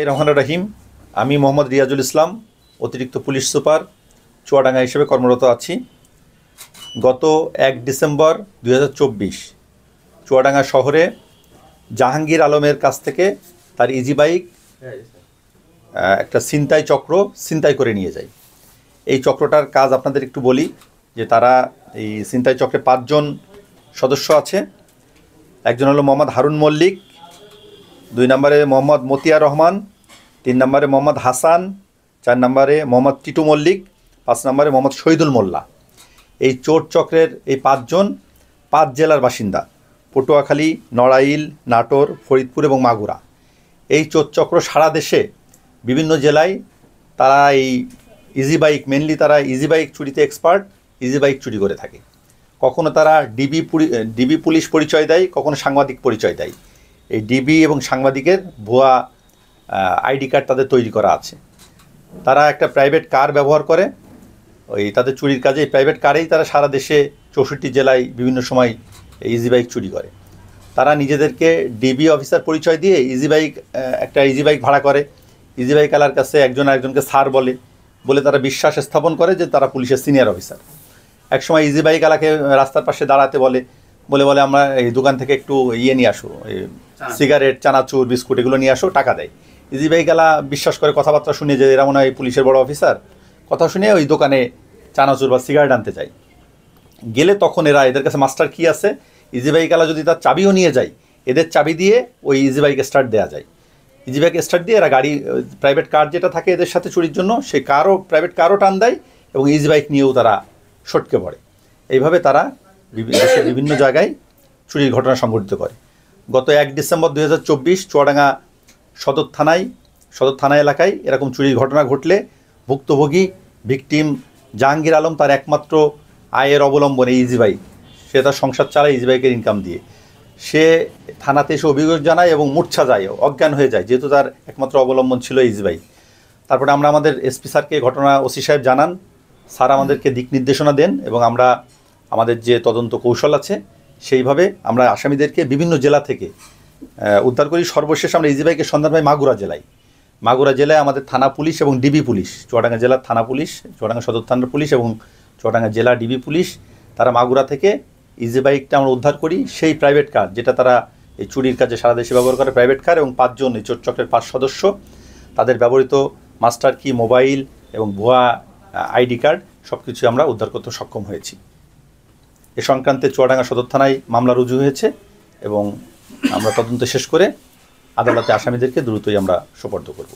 রহমান রাহিম। আমি মোহাম্মদ রিয়াজুল ইসলাম, অতিরিক্ত police super, Chuadanga হিসেবে কর্মরত আছি। গত 1 ডিসেম্বর 2024 চুয়াডাঙ্গা শহরে জাহাঙ্গীর আলমের কাছ থেকে তার ইজি বাইক একটা ছিনতাই করে নিয়ে যায়। এই চক্রটার কাজ আপনাদের একটু বলি যে তারা এই ছিনতাই চক্রে 5 জন সদস্য আছে। একজন হলো মোহাম্মদ হারুন মল্লিক, 2 নম্বরে মোহাম্মদ মতিয়ার রহমান, 3 নম্বরে মোহাম্মদ হাসান, 4 নম্বরে মোহাম্মদ টিটু মল্লিক, 5 নম্বরে মোহাম্মদ শহীদুল মোল্লা। এই চোর চক্রের এই 5 জন 5 জেলার বাসিন্দা: পটুয়াখালী, নড়াইল, নাটোর, ফরিদপুর এবং মাগুরা। এই চোর চক্র সারা দেশে বিভিন্ন জেলায় তারা এই ইজি বাইক, মেনলি তারা ইজি বাইক চুরিতে এক্সপার্ট, ইজি বাইক চুরি করে থাকে। কখনো তারা ডিবি পুলিশ পরিচয় দেয়, কখনো সাংবাদিক পরিচয় দেয়। এই ডিবি এবং সাংবাদিকের ভুয়া আইডি কার্ড তাদের তৈরি করা আছে। তারা একটা প্রাইভেট কার ব্যবহার করে তাদের চুরির কাজে। এই প্রাইভেট কারেই তারা সারা দেশে 64 জেলায় বিভিন্ন সময় ইজি বাইক চুরি করে। তারা নিজেদেরকে ডিবি অফিসার পরিচয় দিয়ে একটা ইজি বাইক ভাড়া করে। ইজি বাইক আলার কাছে একজন আরেকজনকে স্যার বলে তারা বিশ্বাস স্থাপন করে যে তারা পুলিশের সিনিয়র অফিসার। একসময় ইজি বাইক আলাকে রাস্তার পাশে দাঁড়াতে বলে আমরা এই দোকান থেকে একটু নিয়ে আসো, সিগারেট, চানাচুর, বিস্কুট এগুলো নিয়ে আসো, টাকা দেয়। ইজি বাইক আলা বিশ্বাস করে, কথাবার্তা শুনে যে এরা মনে হয় পুলিশের বড় অফিসার, কথা শুনে ওই দোকানে চানাচুর বা সিগারেট আনতে যায়। গেলে তখন এদের কাছে মাস্টার কি আছে, ইজি বাইক আলা যদি তার চাবিও নিয়ে যায়, এদের চাবি দিয়ে ওই ইজি বাইক স্টার্ট দেওয়া যায়। ইজি বাইক স্টার্ট দিয়ে এরা গাড়ি, প্রাইভেট কার যেটা থাকে এদের সাথে চুরির জন্য, সেই প্রাইভেট কারও টান দেয় এবং ইজি বাইক নিয়েও তারা সটকে পড়ে। এইভাবে তারা দেশের বিভিন্ন জায়গায় চুরির ঘটনা সংঘটিত করে। গত 1 ডিসেম্বর 2024 চুয়াডাঙ্গা সদর থানা এলাকায় এরকম চুরির ঘটনা ঘটলে ভুক্তভোগী ভিকটিম জাহাঙ্গীর আলম, তার একমাত্র আয়ের অবলম্বন এই ইজি বাইক। সে তার সংসার চালায় ইজি বাইকের ইনকাম দিয়ে। সে থানাতে এসে অভিযোগ জানায় এবং মূর্ছা যায়, অজ্ঞান হয়ে যায়, যেহেতু তার একমাত্র অবলম্বন ছিল ইজি বাইক। তারপরে আমরা আমাদের এসপি স্যারকে ঘটনা ওসি সাহেব জানান। স্যার আমাদেরকে দিক নির্দেশনা দেন এবং আমরা আমাদের যে তদন্ত কৌশল আছে সেইভাবে আমরা আসামিদেরকে বিভিন্ন জেলা থেকে উদ্ধার করি। সর্বশেষ আমরা ইজি বাইকের সন্ধান পাই মাগুরা জেলায় আমাদের থানা পুলিশ এবং ডিবি পুলিশ, চুয়াডাঙ্গা জেলার থানা পুলিশ, চুয়াডাঙ্গা সদর থানার পুলিশ এবং চুয়াডাঙ্গা জেলা ডিবি পুলিশ, তারা মাগুরা থেকে ইজি বাইকটা আমরা উদ্ধার করি। সেই প্রাইভেট কার, যেটা তারা এই চুরির কাজে সারা দেশে ব্যবহার করে, প্রাইভেট কার, এবং 5 জন এই চোর চক্রের 5 সদস্য, তাদের ব্যবহৃত মাস্টার কি, মোবাইল এবং ভুয়া আইডি কার্ড সব কিছু আমরা উদ্ধার করতে সক্ষম হয়েছি। এ সংক্রান্তে চুয়াডাঙ্গা সদর থানায় মামলা রুজু হয়েছে এবং আমরা তদন্ত শেষ করে আদালতে আসামিদেরকে দ্রুতই আমরা সোপর্দ করব।